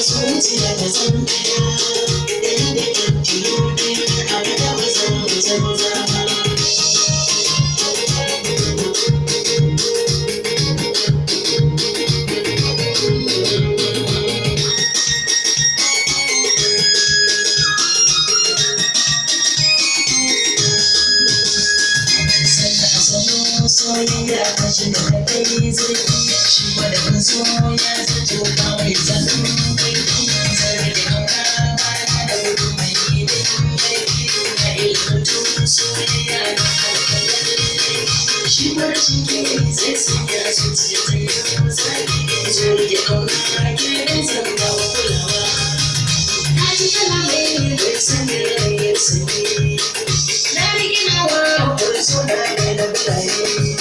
zuciya ta san ɗaya, ɗaya da ƙirƙiro ɗaya, abu da ba za mu canza ba. Soyayya ta shiga da kai zurfi, shi wanda so ya zato ba mai zanen kai, zare da kauna bana da wuri mai gidan laifi, na ilmantu soyayya da kalkalar shi barci ke zai sanya zuciya ta yi zafi, zo da kauna ke zan ba wa kulawa. Na ji kalamai bai sani rai sanyi, na riginawa kurso na mai da bulaye.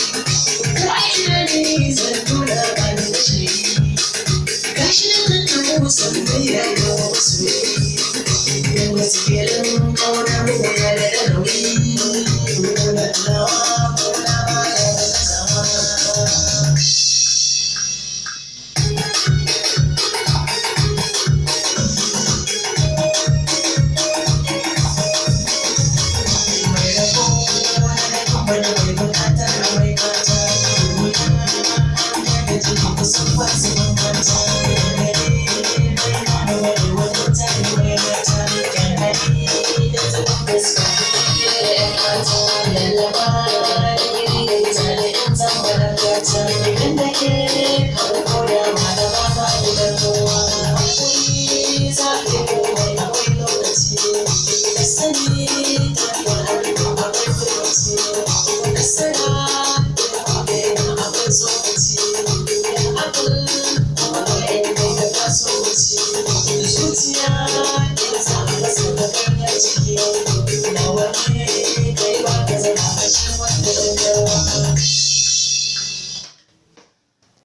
Zuciya